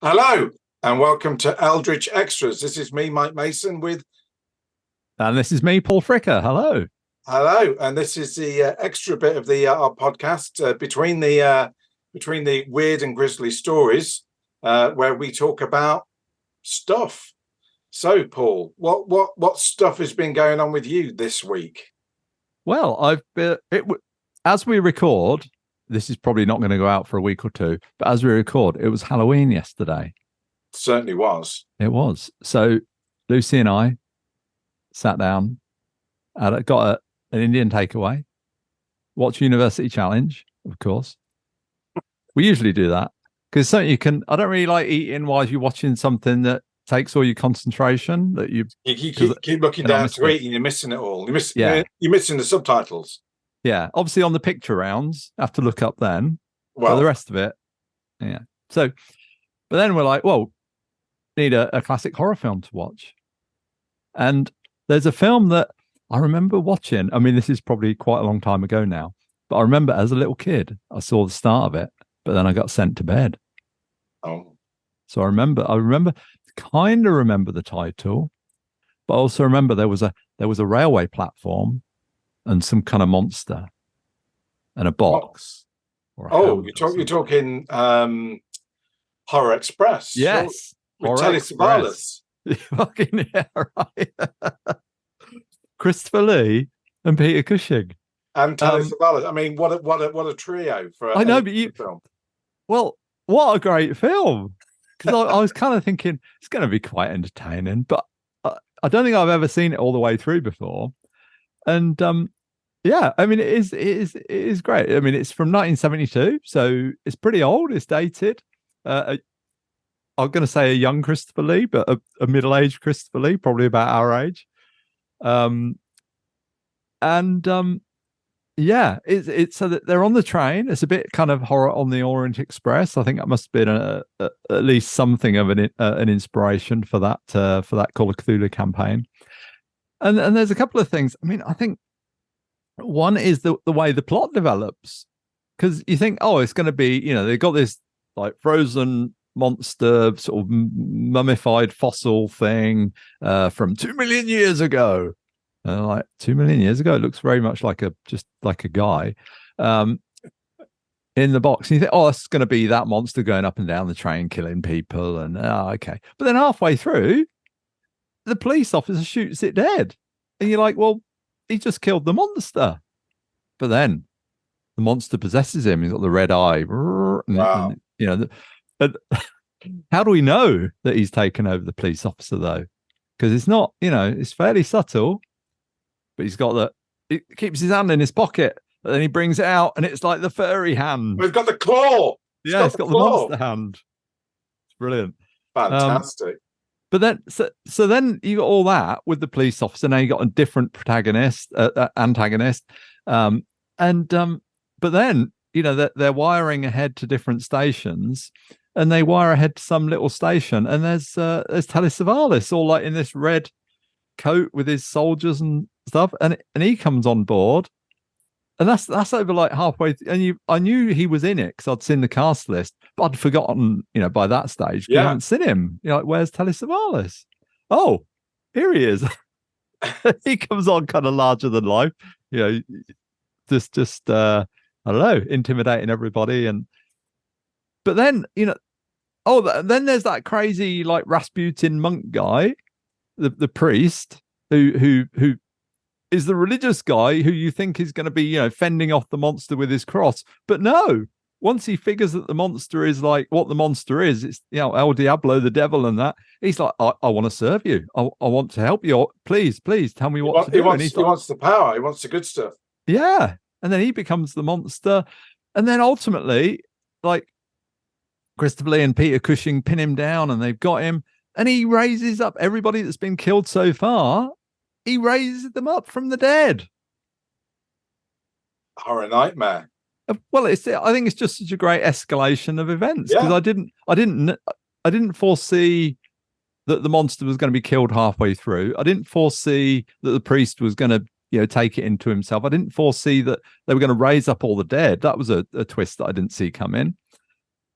Hello, and welcome to Eldritch Extras. This is me, Mike Mason, with And this is me, Paul Fricker. Hello. hello, and this is the extra bit of the our podcast between the weird and grisly stories, where we talk about stuff. So, Paul, what stuff has been going on with you this week? Well, as we record, this is probably not going to go out for a week or two, but as we record, it was Halloween yesterday. Certainly was. It was. So Lucy and I sat down, got an Indian takeaway, watched University Challenge, of course. We usually do that because something I don't really like eating while you're watching something that takes all your concentration. That you keep looking down to eat, and you're missing it all. You're missing the subtitles. Yeah, obviously on the picture rounds, have to look up then. Well, but the rest of it, yeah. So, but then we're like, well, need a classic horror film to watch. And there's a film that I remember watching. I mean, this is probably quite a long time ago now, but I remember as a little kid, I saw the start of it, but then I got sent to bed. Oh. So I kind of remember the title, but I also remember there was a railway platform and some kind of monster and a box. You're talking Horror Express. Yes. With Telly Savalas. Fucking yeah, right. Christopher Lee and Peter Cushing. And Telly Savalas. I mean, what a trio for I know, but film. Well, what a great film. Because I was kind of thinking it's going to be quite entertaining, but I don't think I've ever seen it all the way through before. And yeah, I mean, it is great. I mean, it's from 1972, so it's pretty old. It's dated. I'm going to say a young Christopher Lee, but a middle-aged Christopher Lee, probably about our age. Yeah, it's so that they're on the train. It's a bit kind of horror on the Orient Express. I think that must have been at least something of an inspiration for that Call of Cthulhu campaign. And there's a couple of things. I mean, I think one is the way the plot develops, because you think, oh, it's going to be, they've got this like frozen monster, sort of mummified fossil thing from 2 million years ago. Like 2 million years ago, it looks very much like a guy in the box. And you think, oh, it's going to be that monster going up and down the train, killing people. And okay. But then halfway through, the police officer shoots it dead. And you're like, well, he just killed the monster. But then the monster possesses him. He's got the red eye. Wow. And, how do we know that he's taken over the police officer, though? Because it's not, it's fairly subtle. But he's got he keeps his hand in his pocket, and then he brings it out, and it's like the furry hand. We've got the claw. Yeah, it's got the monster hand. It's brilliant. Fantastic. But then, so then you got all that with the police officer. Now you got a different antagonist, but then they're wiring ahead to different stations, and they wire ahead to some little station, and there's Telly Savalas all like in this red coat with his soldiers and stuff, and he comes on board, and that's over like halfway and I knew he was in it because I'd seen the cast list, but I'd forgotten by that stage. You haven't seen him. You're like, where's Telly Savalas? Oh, here he is. He comes on kind of larger than life, just I don't know, intimidating everybody. But then then there's that crazy like Rasputin monk guy, the priest who is the religious guy who you think is going to be, fending off the monster with his cross. But no, once he figures that the monster is like what the monster is, it's, El Diablo, the devil, and that, he's like, I want to serve you. I want to help you. Please tell me what to do. He wants the power. He wants the good stuff. Yeah. And then he becomes the monster. And then ultimately, like, Christopher Lee and Peter Cushing pin him down, and they've got him. And he raises up everybody that's been killed so far. He raises them up from the dead. Horror nightmare. Well, I think it's just such a great escalation of events, because I didn't foresee that the monster was going to be killed halfway through. I didn't foresee that the priest was going to take it into himself. I didn't foresee that they were going to raise up all the dead. That was a twist that I didn't see come in.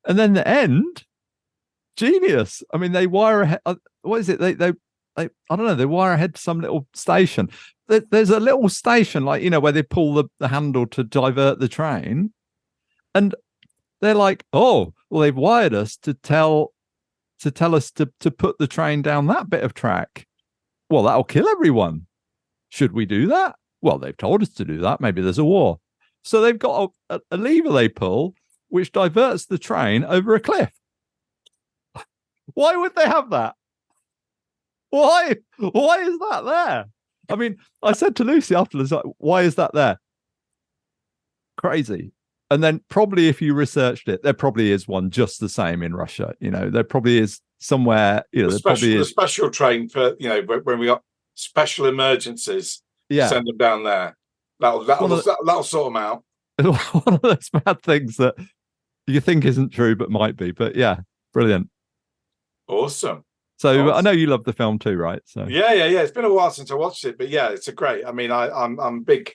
And then the end, genius. I mean, they wire ahead. What is it? They I don't know. They wire ahead to some little station. There's a little station, like, where they pull the handle to divert the train, and they're like, oh, well, they've wired us to tell us to put the train down that bit of track. Well, that'll kill everyone. Should we do that? Well, they've told us to do that. Maybe there's a war. So they've got a lever they pull, which diverts the train over a cliff. Why would they have that? Why is that there? I mean, I said to Lucy afterwards, like, why is that there? Crazy. And then probably if you researched it, there probably is one just the same in Russia. There probably is somewhere, the special train for, when we got special emergencies, send them down there. That'll sort them out. One of those bad things that you think isn't true, but might be. But yeah, brilliant. Awesome. So I know you love the film too, right? So yeah. It's been a while since I watched it, but yeah, it's a great. I mean, I'm a big,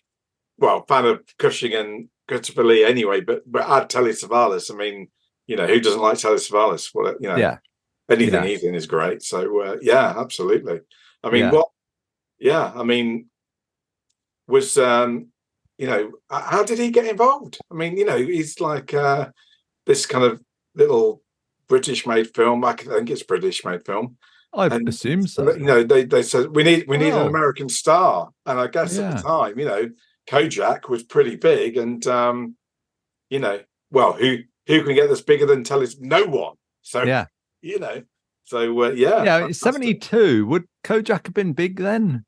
fan of Cushing and Christopher Lee anyway, but add Telly Savalas. I mean, who doesn't like Telly Savalas? Well, anything he's in is great. So yeah, absolutely. I mean, was how did he get involved? I mean, he's like this kind of little British-made film. I think it's British-made film. I assume so. They said we need an American star, and I guess at the time, Kojak was pretty big, and who can get this bigger than Telly's? No one. So it's 72. Would Kojak have been big then?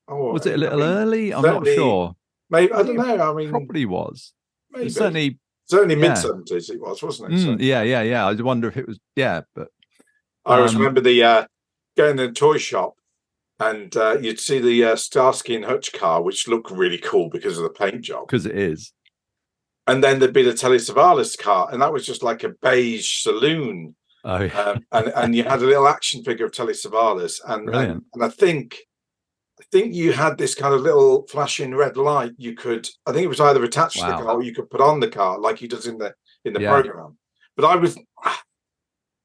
Oh, was it a little early? I'm not sure. Maybe I don't know. I mean, probably was. Maybe. Certainly mid-70s. It was, wasn't it? Yeah. I wonder if it was. Yeah, but I always remember the going to the toy shop, and you'd see the Starsky and Hutch car, which looked really cool because of the paint job. Because it is. And then there'd be the Telly Savalas car, and that was just like a beige saloon. Oh, yeah. And you had a little action figure of Telly Savalas, and I think you had this kind of little flashing red light. I think it was either attached to the car or you could put on the car like he does in the program. But I was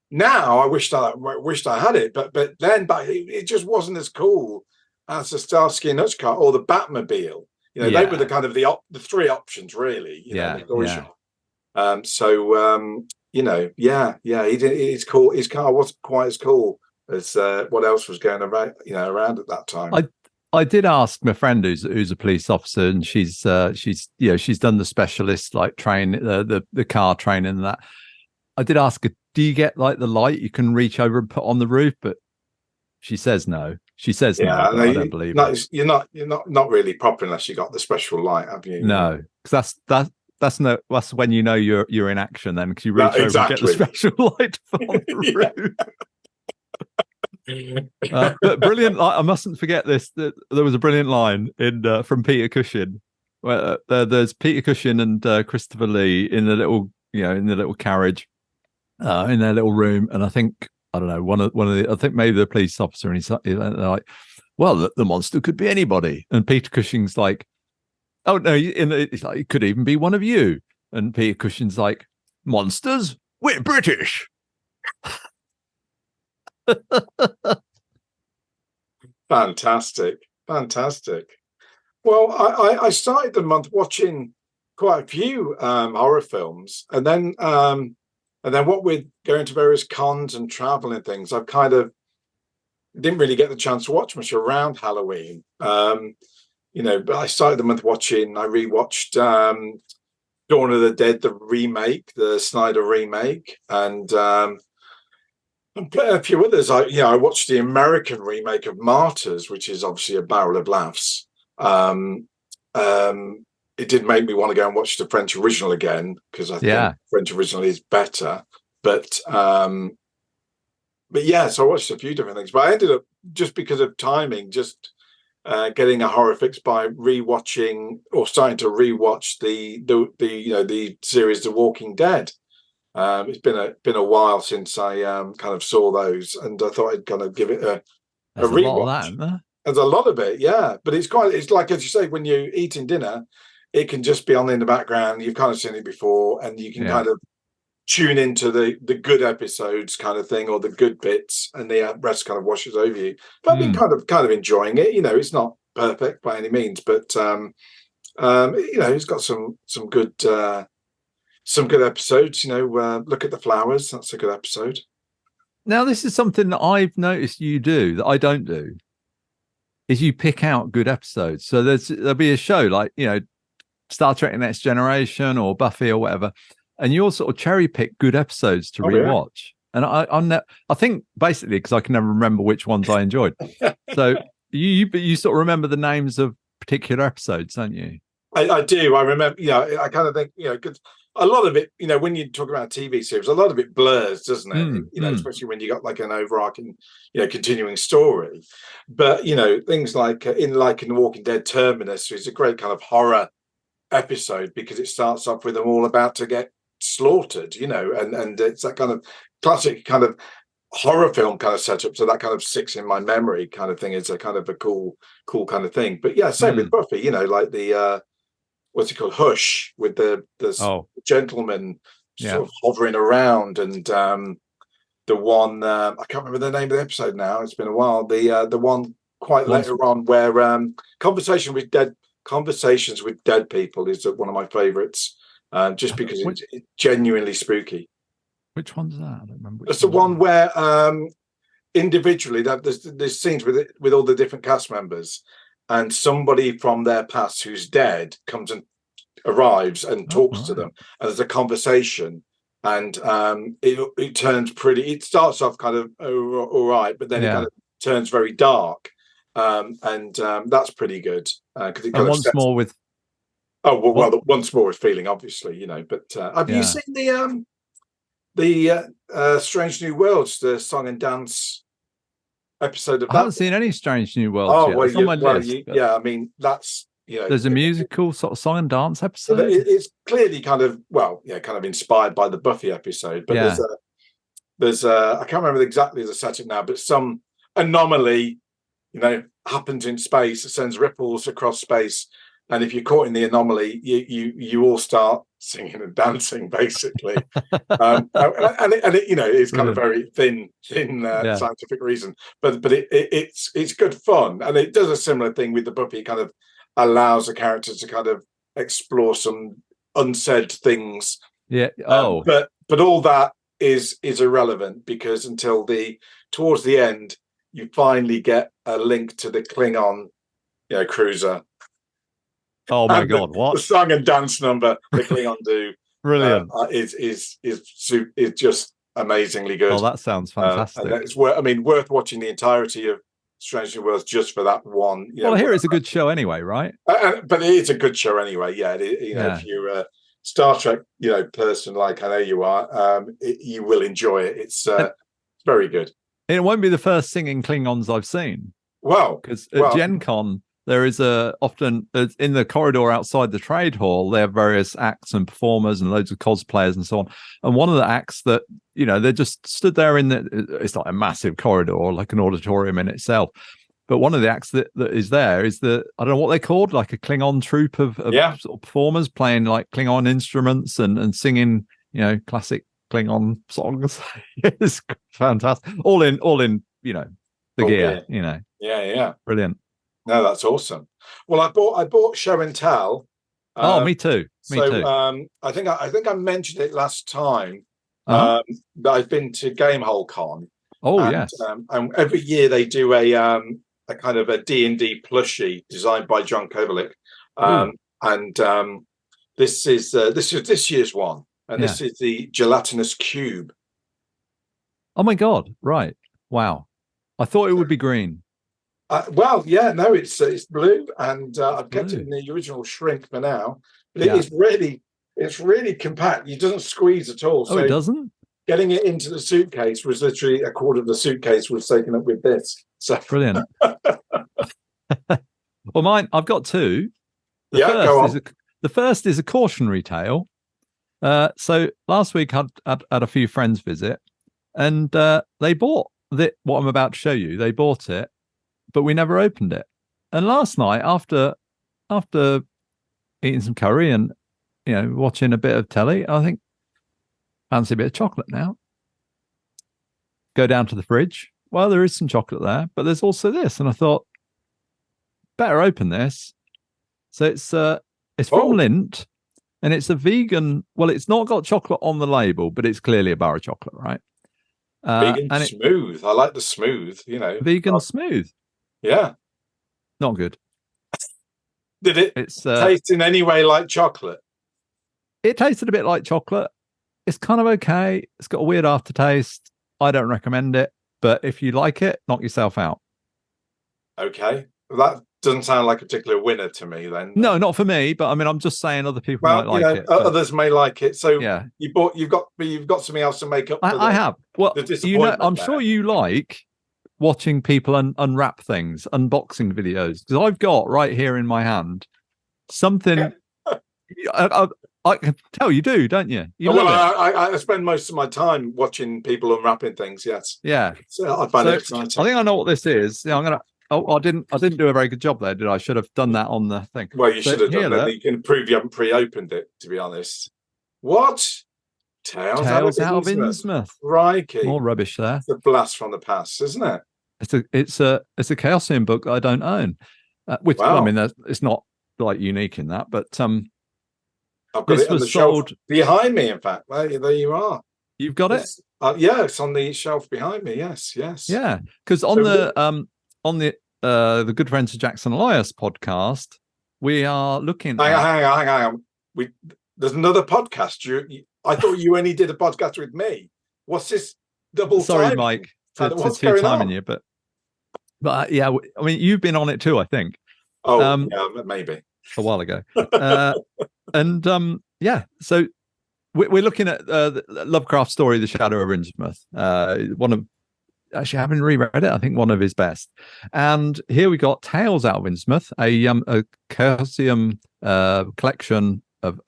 now I wished I had it, but then it just wasn't as cool as the Starsky and Hutch car or the Batmobile. They were the kind of the three options really. It's cool. His car wasn't quite as cool as what else was going around, around at that time. I did ask my friend who's a police officer, and she's done the specialist like train the car training and that. I did ask her, do you get like the light you can reach over and put on the roof? But she says no. She says no. I don't believe it. You're not really proper unless you got the special light, have you? No, because that's when you're in action then, because you reach over and get the special light to put on the roof. But brilliant! I mustn't forget this. There was a brilliant line from Peter Cushing. Where there's Peter Cushing and Christopher Lee in the little carriage, in their little room, and I think I don't know one of the I think maybe the police officer, and he's like, well, the monster could be anybody, and Peter Cushing's like, oh no, it's like it could even be one of you, and Peter Cushing's like, monsters? We're British. Fantastic. Well, I started the month watching quite a few horror films, and then what with going to various cons and travel and things, I've kind of didn't really get the chance to watch much around Halloween. But I started the month watching. I rewatched Dawn of the Dead, the Snyder remake, and a few others. I watched the American remake of Martyrs, which is obviously a barrel of laughs. It did make me want to go and watch the French original again, because I think French original is better. But yeah, so I watched a few different things. But I ended up, just because of timing, getting a horror fix by rewatching or starting to rewatch the series The Walking Dead. It's been a while since I kind of saw those, and I thought I'd kind of give it a rewatch. There's a lot of it, yeah. But it's like, as you say, when you're eating dinner, it can just be on in the background. You've kind of seen it before, and you can kind of tune into the good episodes kind of thing, or the good bits, and the rest kind of washes over you. But I've been kind of enjoying it. It's not perfect by any means, but it's got some good episodes. Look at the Flowers. That's a good episode. Now, this is something that I've noticed you do that I don't do. Is you pick out good episodes. So there'll be a show like Star Trek: The Next Generation or Buffy or whatever, and you'll sort of cherry pick good episodes to rewatch. Yeah. And I think basically because I can never remember which ones I enjoyed. So you sort of remember the names of particular episodes, don't you? I do. I remember. I kind of think because a lot of it, when you talk about a TV series, a lot of it blurs, doesn't it? Especially when you got like an overarching, continuing story. But things like in The Walking Dead, Terminus is a great kind of horror episode because it starts off with them all about to get slaughtered, and it's that kind of classic kind of horror film kind of setup. So that kind of sticks in my memory kind of thing is a kind of a cool kind of thing. But yeah, same with Buffy, like the what's it called, Hush, with the gentleman sort of hovering around, and the one I can't remember the name of the episode now. It's been a while. The one quite later on where Conversations with Dead People is one of my favorites, just because it's genuinely spooky. Which one's that? I don't remember. It's the one where individually there's scenes with all the different cast members, and somebody from their past who's dead comes and arrives and talks to them, and there's a conversation, and it turns pretty. It starts off kind of all right, but then it kind of turns very dark, and that's pretty good because it kind of once more with. Oh well, once more with feeling, obviously, But have you seen the Strange New Worlds, the song and dance episode of that? I haven't seen any Strange New Worlds yet. It's on my list. I mean, that's there's a musical sort of song and dance episode. It's clearly kind of kind of inspired by the Buffy episode, but there's I can't remember exactly the setup now, but some anomaly happens in space. It sends ripples across space, and if you're caught in the anomaly, you all start singing and dancing, basically. And it's kind of very thin scientific reason, but it's good fun, and it does a similar thing with the Buffy. It kind of allows the characters to kind of explore some unsaid things. But all that is irrelevant, because until towards the end, you finally get a link to the Klingon cruiser. Oh my God! What the song and dance number the Klingon do? Brilliant! Is just amazingly good. Oh, that sounds fantastic. And it's worth watching the entirety of Strange New Worlds just for that one. Well, I hear it's a good show anyway, right? But it's a good show anyway. Yeah, if you're a Star Trek person like I know you are, you will enjoy it. It's very good. It won't be the first singing Klingons I've seen. Well, because at Gen Con, there is often in the corridor outside the trade hall, they have various acts and performers and loads of cosplayers and so on. And one of the acts that, they just stood there it's like a massive corridor, like an auditorium in itself. But one of the acts that is there is I don't know what they're called, like a Klingon troupe of sort of performers playing like Klingon instruments and singing, classic Klingon songs. It's fantastic. All in, the gear, Yeah. Brilliant. No, that's awesome. Well, I bought Show and Tell. Me too. I think I mentioned it last time that I've been to Gamehole Con. Yes. And every year they do a kind of a D&D plushie designed by John Kovalik. And this is this year's one, and this is the gelatinous cube. Oh my God! Right. Wow. I thought it would be green. It's blue, and I've kept it in the original shrink for now. But it's really compact. It doesn't squeeze at all. So it doesn't? Getting it into the suitcase was literally a quarter of the suitcase was taken up with this. So brilliant. Well, mine, I've got two. The first is a cautionary tale. So last week I had a few friends visit, and they bought what I'm about to show you. They bought it, but we never opened it. And last night, after eating some curry and watching a bit of telly, I think, fancy a bit of chocolate now. Go down to the fridge. Well, there is some chocolate there, but there's also this. And I thought, better open this. So it's from Lindt, and it's a vegan. Well, it's not got chocolate on the label, but it's clearly a bar of chocolate, right? Vegan and smooth. I like the smooth, Vegan smooth. Yeah. Not good. Did it taste in any way like chocolate? It tasted a bit like chocolate. It's kind of okay. It's got a weird aftertaste. I don't recommend it, but if you like it, knock yourself out. Okay. That doesn't sound like a particular winner to me then. No, not for me, but I mean, I'm just saying other people might like it. Others may like it. So yeah, you've got something else to make up for I have. Well, I'm sure you like watching people unwrap things, unboxing videos, because I've got right here in my hand something. I can tell you do, don't you? I spend most of my time watching people unwrapping things. Yes. Yeah. So I find it exciting. I think I know what this is. Yeah, I'm gonna. Oh, I didn't do a very good job there, did I? I should have done that on the thing. Well, you should have done that. You can prove you haven't pre-opened it, to be honest. What? Tales out of Innsmouth. Crikey. More rubbish there. It's a blast from the past, isn't it? It's a Chaosium book that I don't own. Which I mean, it's not like unique in that, but I've got it on the shelf behind me. In fact, there you are. You've got it. Yeah, it's on the shelf behind me. Yes. Yeah, because on the Good Friends of Jackson Elias podcast, we are looking. Hang on. There's another podcast. I thought you only did a podcast with me. What's this double? Sorry, Mike, to timing you, but yeah, I mean, you've been on it too, I think. Oh, yeah, maybe a while ago. Yeah, so we're looking at Lovecraft's story, The Shadow of Innsmouth. Actually, I haven't reread it. I think one of his best. And here we got Tales Out of Innsmouth, a Chaosium collection of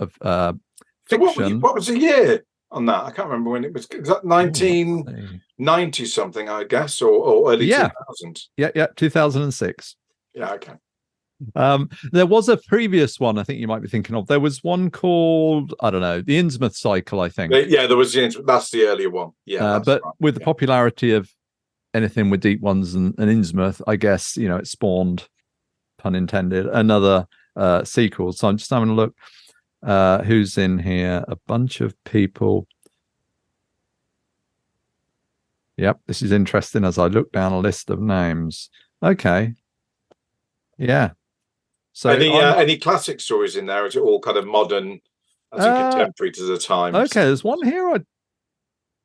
fiction. So what was the year on that? I can't remember when it was. Was that 1990 something, I guess, or early 2000? Yeah, 2006. Yeah, okay. There was a previous one I think you might be thinking of. There was one called, I don't know, the Innsmouth Cycle, I think. Yeah, there was that's the earlier one. Yeah, but right. With the popularity of anything with Deep Ones and Innsmouth, I guess it spawned, pun intended, another sequel. So I'm just having a look. Who's in here? A bunch of people. Yep, this is interesting as I look down a list of names. Okay. Yeah. So any classic stories in there? Is it all kind of modern, contemporary to the times? Okay, there's one here.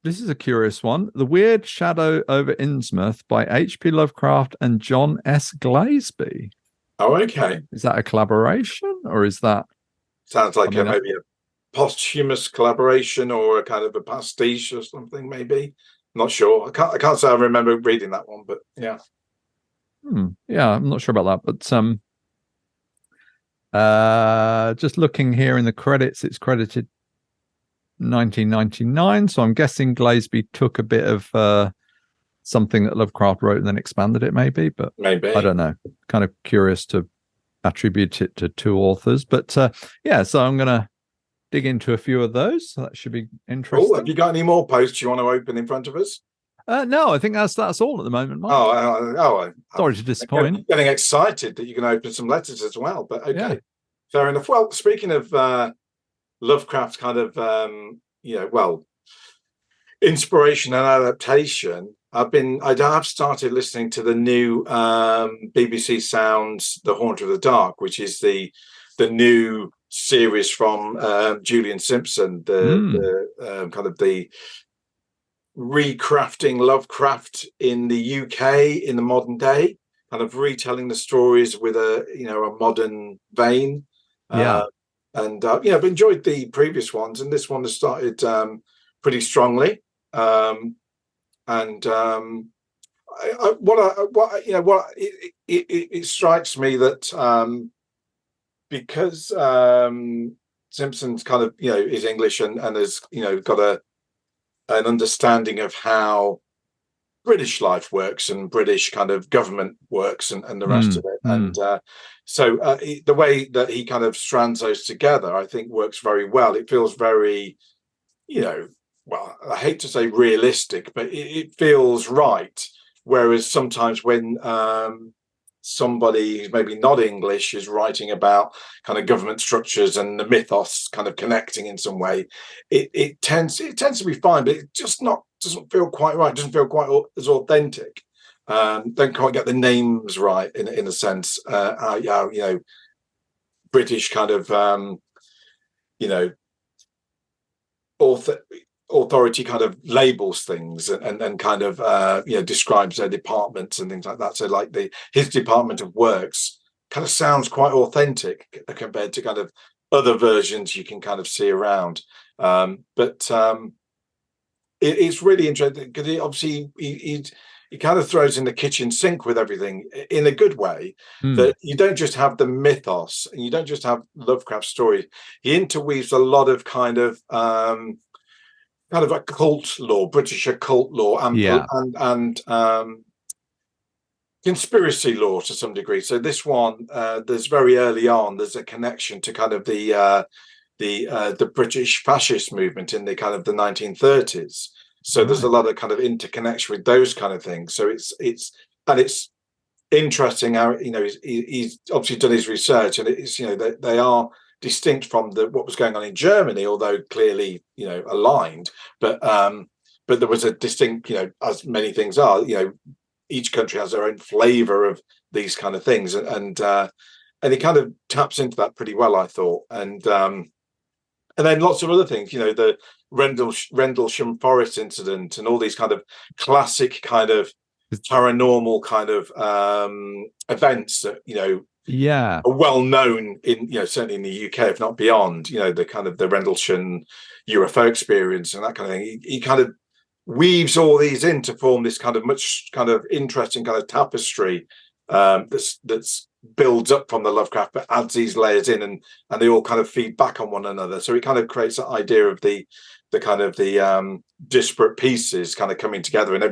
This is a curious one. The Weird Shadow over Innsmouth by H.P. Lovecraft and John S. Glasby. Oh, okay. Is that a collaboration, or is that? Sounds like maybe a posthumous collaboration or a kind of a pastiche or something. Maybe. Not sure. I can't say I remember reading that one, but yeah. Yeah, I'm not sure about that, but just looking here in the credits, it's credited 1999. So I'm guessing Glasby took a bit of something that Lovecraft wrote and then expanded it, maybe. But maybe I don't know. Kind of curious to attribute it to two authors, but yeah. So I'm gonna dig into a few of those. So that should be interesting. Oh, have you got any more posts you want to open in front of us? No, I think that's all at the moment, Mike. Sorry to disappoint. I'm getting excited that you can open some letters as well, but okay, fair enough. Well, speaking of Lovecraft, kind of inspiration and adaptation, I have started listening to the new BBC Sounds The Haunt of the Dark, which is the new series from Julian Simpson, the kind of the recrafting Lovecraft in the UK in the modern day, kind of retelling the stories with a modern vein. I've enjoyed the previous ones, and this one has started pretty strongly. It strikes me that because Simpson's kind of is English and has got an understanding of how British life works and British kind of government works and the rest of it. And so the way that he kind of strands those together, I think works very well. It feels very, well, I hate to say realistic, but it feels right. Whereas sometimes when somebody who's maybe not English is writing about kind of government structures and the mythos kind of connecting in some way, it tends to be fine, but it just doesn't feel quite right. It doesn't feel quite as authentic. Don't quite get the names right in a sense. British kind of authority kind of labels things and kind of describes their departments and things like that. So like his department of works kind of sounds quite authentic compared to kind of other versions you can kind of see around. But it's really interesting because he kind of throws in the kitchen sink with everything in a good way. That you don't just have the mythos and you don't just have Lovecraft stories. He interweaves a lot of kind of occult lore, British occult lore, and conspiracy lore to some degree. So this one, there's very early on, there's a connection to kind of the British fascist movement in the kind of the 1930s. So there's a lot of kind of interconnection with those kind of things. So it's interesting how he's obviously done his research, and it's they are distinct from what was going on in Germany, although clearly aligned. But there was a distinct, as many things are, each country has their own flavor of these kind of things, and he kind of taps into that pretty well, I thought. And then lots of other things, the Rendlesham Forest incident and all these kind of classic kind of paranormal kind of events that are well known in certainly in the UK, if not beyond. The kind of the Rendlesham UFO experience and that kind of thing. He kind of weaves all these in to form this kind of much kind of interesting kind of tapestry that's builds up from the Lovecraft, but adds these layers in, and they all kind of feed back on one another. So it kind of creates that idea of the kind of the disparate pieces kind of coming together, and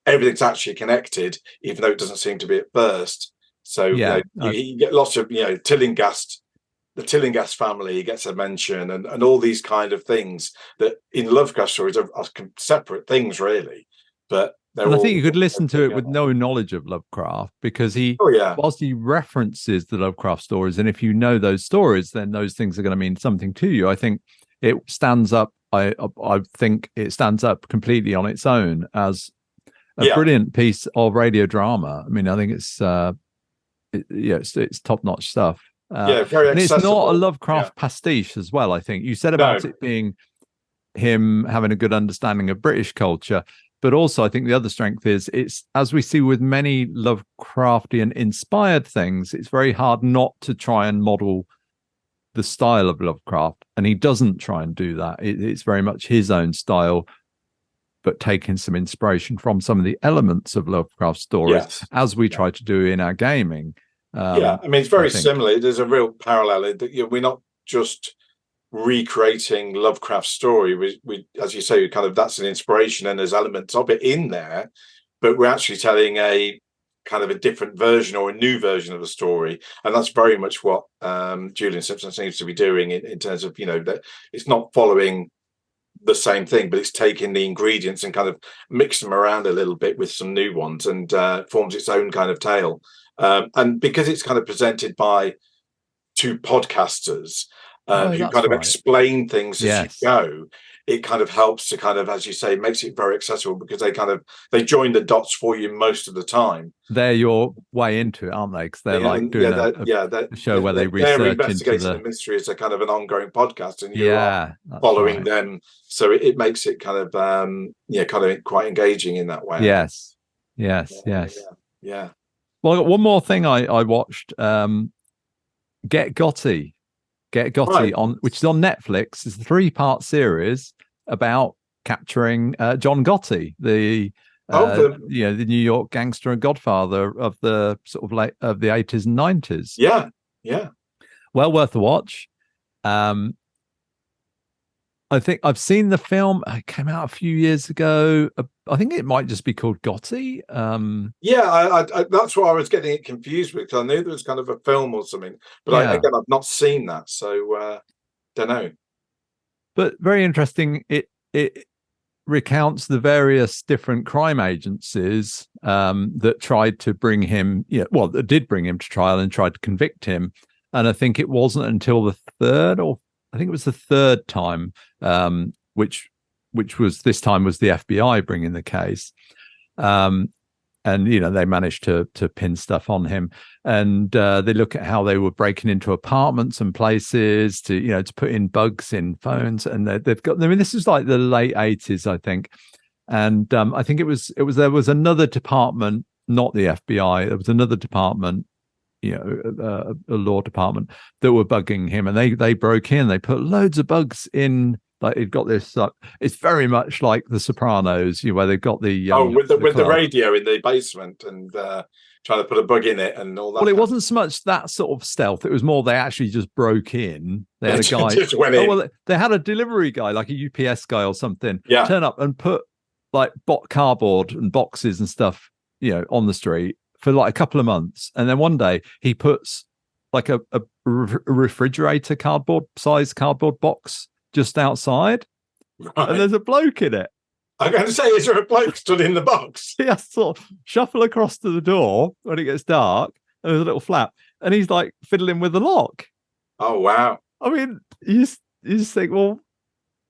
everything's actually connected, even though it doesn't seem to be at first. So you get lots of Tillinghast, the Tillinghast family gets a mention, and all these kind of things that in Lovecraft stories are separate things really, but and I think you could listen to it with no knowledge of Lovecraft, because whilst he references the Lovecraft stories, and if you know those stories, then those things are going to mean something to you. I think it stands up. I think it stands up completely on its own as a brilliant piece of radio drama. I mean, I think it's top-notch stuff. Very accessible. And it's not a Lovecraft pastiche as well. I think you said about it being him having a good understanding of British culture. But also, I think the other strength is it's, as we see with many Lovecraftian inspired things, it's very hard not to try and model the style of Lovecraft. And he doesn't try and do that. It's very much his own style, but taking some inspiration from some of the elements of Lovecraft stories, as we try to do in our gaming. I mean, it's very similar. There's a real parallel that we're not just recreating Lovecraft's story. We as you say, kind of that's an inspiration and there's elements of it in there, but we're actually telling a kind of a different version or a new version of the story, and that's very much what Julian Simpson seems to be doing in terms of that it's not following the same thing, but it's taking the ingredients and kind of mix them around a little bit with some new ones, and forms its own kind of tale. And because it's kind of presented by two podcasters who kind of explain things as you go, it kind of helps to kind of, as you say, makes it very accessible, because they join the dots for you most of the time. They're your way into it, aren't they? Because they're like doing a show where they research they're investigating into the mystery as a kind of an ongoing podcast, and you are following them. So it makes it kind of kind of quite engaging in that way. Yes. Yeah. Well, I got one more thing I watched. Get Gotti on, which is on Netflix. It's a 3-part series about capturing John Gotti, the New York gangster and godfather of the sort of of the 80s and 90s. Yeah. Well worth a watch. I think I've seen the film. It came out a few years ago. I think it might just be called Gotti. I that's why I was getting it confused with, because I knew there was kind of a film or something, but I've not seen that, so don't know. But very interesting. recounts the various different crime agencies that tried to bring him, that did bring him to trial and tried to convict him. And I think it wasn't until the third time, which was this time was the FBI bringing the case. And they managed to pin stuff on him, and they look at how they were breaking into apartments and places to put in bugs in phones, and they've got. I mean, this is like the late 80s, I think, and I think there was another department, not the FBI. There was another department, a law department that were bugging him, and they broke in. They put loads of bugs in. Like it got this. It's very much like The Sopranos, where they've got the with the radio in the basement and trying to put a bug in it and all that. Well, it wasn't so much that sort of stealth. It was more they actually just broke in. They had a guy. Just went in. Well, they had a delivery guy, like a UPS guy or something, yeah. turn up and put like cardboard and boxes and stuff, on the street for like a couple of months, and then one day he puts like a refrigerator sized cardboard box just outside, right. And there's a bloke in it. I'm going to say, is there a bloke stood in the box? He has to sort of shuffle across to the door when it gets dark, and there's a little flap, and he's like fiddling with the lock. Oh I mean, you just think, well,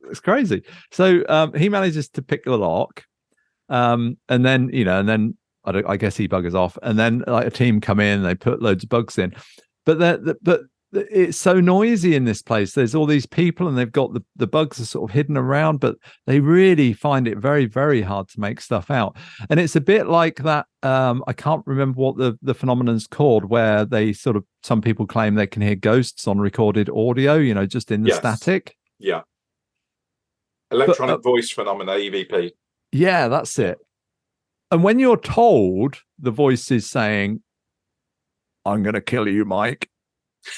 it's crazy. So he manages to pick the lock, and then I guess he buggers off, and then like a team come in, they put loads of bugs in, but it's so noisy in this place. There's all these people, and they've got the bugs are sort of hidden around, but they really find it very, very hard to make stuff out. And it's a bit like that. I can't remember what the phenomenon's called, where they sort of, some people claim they can hear ghosts on recorded audio, just in the static. Yeah. Electronic voice phenomena, EVP. Yeah, that's it. And when you're told the voice is saying, "I'm going to kill you, Mike,"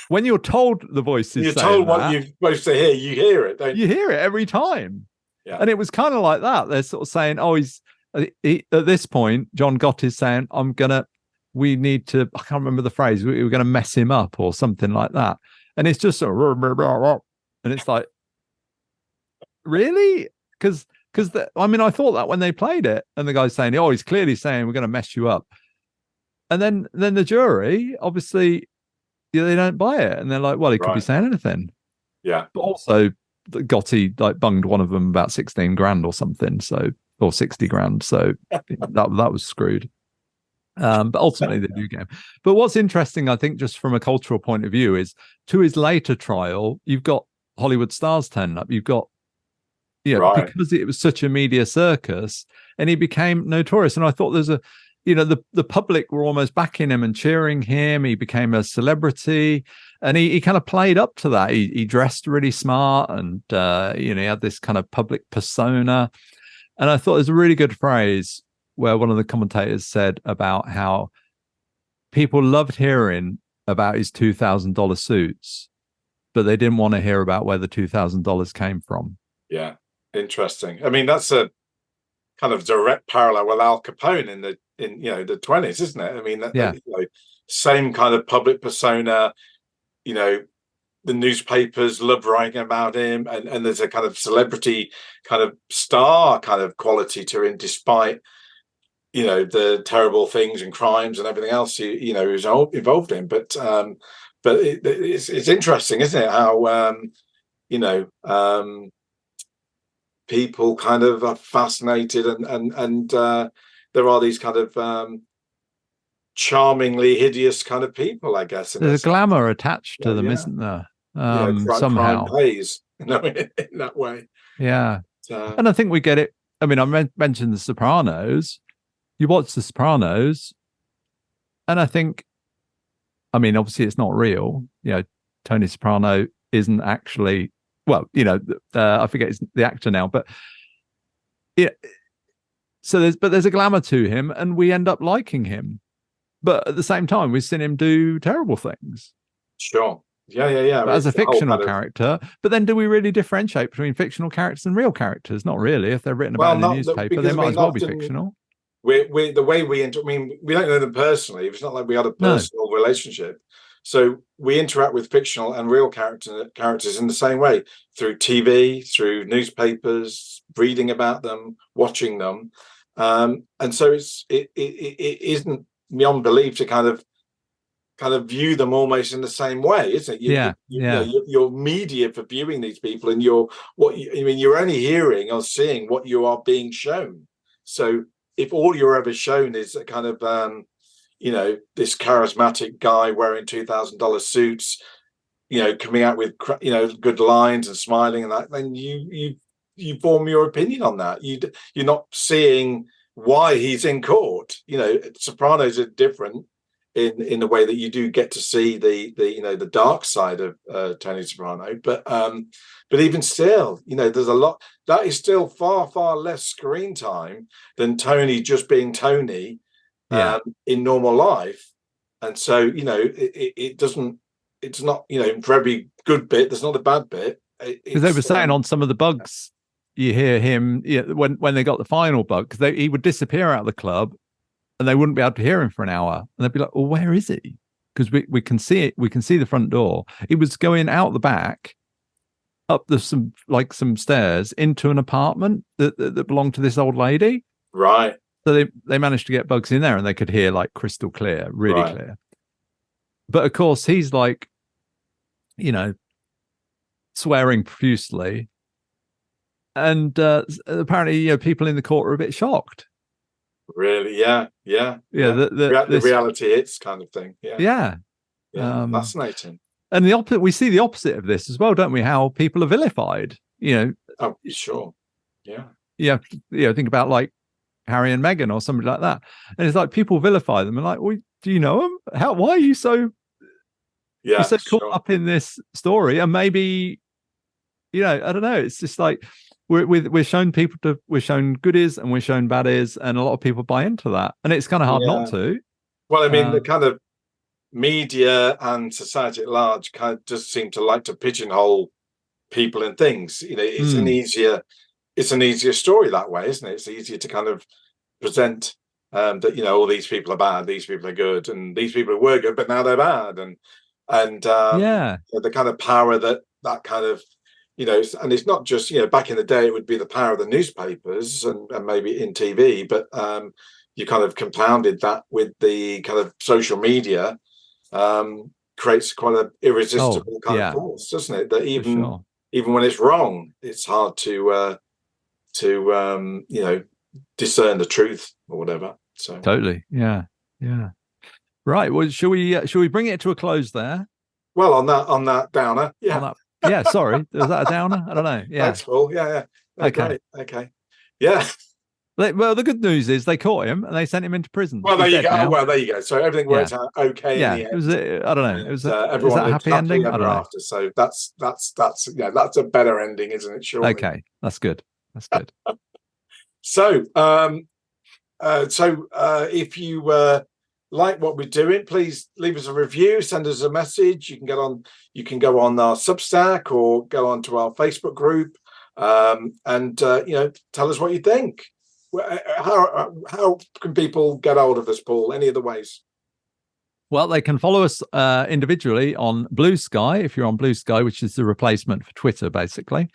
when you're told the voice is saying what you're supposed to hear, you hear it, don't you? You hear it every time. Yeah. And it was kind of like that. They're sort of saying, at this point, John Gott is saying, we need to, I can't remember the phrase, we were going to mess him up or something like that. And it's just sort of, and it's like, really? Because I thought that when they played it, and the guy's saying, he's clearly saying we're going to mess you up. And then the jury, obviously, they don't buy it, and they're like, well, he could be saying anything. Yeah. But also Gotti like bunged one of them about 16 grand or something, or 60 grand, so that was screwed. But ultimately they do game. But what's interesting, I think, just from a cultural point of view, is to his later trial, you've got Hollywood stars turning up. You've got because it was such a media circus, and he became notorious. And I thought there's the public were almost backing him and cheering him. He became a celebrity, and he kind of played up to that. He dressed really smart, and he had this kind of public persona. And I thought there's a really good phrase where one of the commentators said about how people loved hearing about his $2,000 suits, but they didn't want to hear about where the $2,000 came from. Yeah, interesting. I mean, that's a kind of direct parallel with Al Capone in the 20s, isn't it? I mean, same kind of public persona. The newspapers love writing about him, and there's a kind of celebrity kind of star kind of quality to him, despite the terrible things and crimes and everything else he was involved in. But it's interesting, isn't it, how people kind of are fascinated, and there are these kind of charmingly hideous kind of people, I guess. There's a glamour attached to them, isn't there? Somehow crime pays, in that way. Yeah. And I think we get it. I mean, I mentioned The Sopranos. You watch The Sopranos, and I think, obviously it's not real. Tony Soprano isn't actually, I forget the actor now, but so there's a glamour to him, and we end up liking him. But at the same time, we've seen him do terrible things. Sure. Yeah. As a fictional character. But then do we really differentiate between fictional characters and real characters? Not really. If they're written about in the newspaper, they might as well be fictional. We the way we we don't know them personally. It's not like we had a personal relationship. So we interact with fictional and real characters in the same way, through TV, through newspapers, reading about them, watching them. And so it isn't beyond belief to kind of view them almost in the same way, isn't it? You know, your media for viewing these people, and you're only hearing or seeing what you are being shown. So if all you're ever shown is a kind of this charismatic guy wearing $2,000 suits, coming out with good lines and smiling and that, then you form your opinion on that. You're not seeing why he's in court. Sopranos are different in the way that you do get to see the dark side of Tony Soprano, but even still, there's a lot that is still far less screen time than Tony just being Tony in normal life. And so it's not for every good bit there's not a bad bit. Because they were saying on some of the bugs, you hear him when they got the final bug, because he would disappear out of the club and they wouldn't be able to hear him for an hour, and they'd be like, well, where is he? Because we can see it, we can see the front door. He was going out the back, up some stairs into an apartment that belonged to this old lady, right? So they managed to get bugs in there, and they could hear like crystal clear, really clear. But of course, he's like, swearing profusely, and apparently, people in the court are a bit shocked. Really, yeah. The reality hits kind of thing. Yeah. Fascinating. And we see the opposite of this as well, don't we? How people are vilified. Oh, sure. Yeah. Think about like Harry and Meghan or somebody like that, and it's like people vilify them and like, well, do you know them? Why are you so caught up in this story? And maybe I don't know, it's just like we're shown we're shown goodies and we're shown baddies, and a lot of people buy into that, and it's kind of hard not to. Well, I mean, the kind of media and society at large kind of just seem to like to pigeonhole people and things. It's an easier story that way, isn't it? It's easier to kind of present that all these people are bad, these people are good, and these people were good but now they're bad, and the kind of power that kind of and it's not just back in the day it would be the power of the newspapers and maybe in TV, but you kind of compounded that with the kind of social media, creates quite an irresistible kind of force, doesn't it? That even when it's wrong, it's hard to discern the truth or whatever. So totally, yeah. Right. Well, shall we bring it to a close there? Well, on that downer, yeah. Sorry, was that a downer? I don't know. Yeah, that's cool. Yeah. Okay. Yeah. Well, the good news is they caught him and they sent him into prison. Well, there you go. Now. Well, there you go. So everything worked out okay. Yeah, in the end. It was. I don't know. It was. Everyone is that a happy ending? I don't know. After. So that's a better ending, isn't it? Surely. Okay, that's good. So, if you like what we're doing, please leave us a review, send us a message. You can go on our Substack or go onto our Facebook group, and tell us what you think. How can people get hold of us, Paul? Any other ways? Well, they can follow us individually on Blue Sky, if you're on Blue Sky, which is the replacement for Twitter, basically.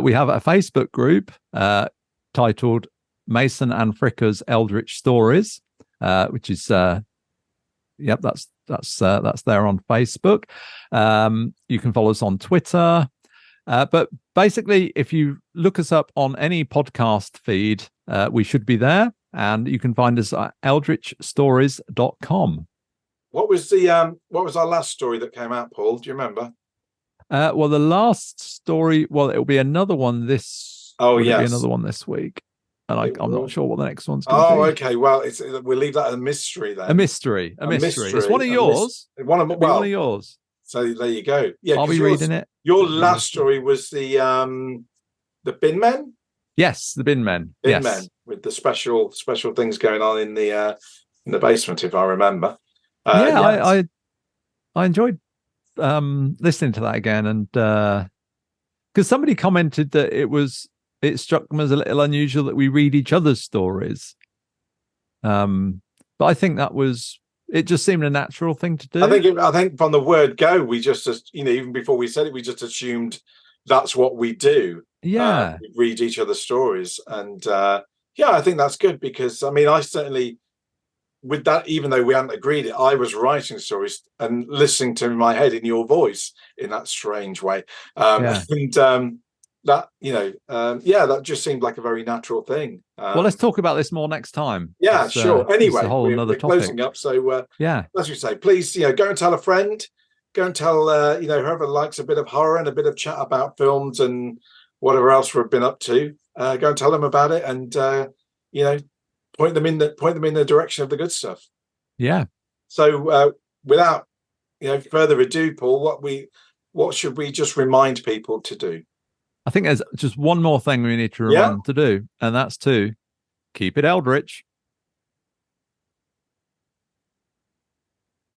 We have a Facebook group titled Mason and Fricker's Eldritch Stories, which is that's there on Facebook. You can follow us on Twitter, but basically, if you look us up on any podcast feed, we should be there, and you can find us at eldritchstories.com. What was our last story that came out, Paul? Do you remember? Well, the last story. Well, it'll be another one this. Oh, yes. Be another one this week. And I'm not sure what the next one's going to be. Oh, okay. Well, we'll leave that a mystery then. A mystery. It's one of yours. One of yours. So there you go. Yeah. Are we reading it? Your last story was the bin men. Yes, the bin men. Bin men with the special things going on in the basement, if I remember. I enjoyed listening to that again, and because somebody commented that it struck them as a little unusual that we read each other's stories. But I think that was it just seemed a natural thing to do. I think from the word go, we just even before we said it, we just assumed that's what we do. Yeah. We read each other's stories, and I think that's good, because I certainly, with that, even though we hadn't agreed it, I was writing stories and listening to in my head in your voice in that strange way. And that, that just seemed like a very natural thing. Well, let's talk about this more next time. Yeah, sure. Anyway, we're closing up. So, as you say, please, go and tell a friend, go and tell, whoever likes a bit of horror and a bit of chat about films and whatever else we've been up to. Go and tell them about it, and point them in the direction of the good stuff. Yeah. So, without further ado, Paul, what should we just remind people to do? I think there's just one more thing we need to remind them to do, and that's to keep it Eldritch.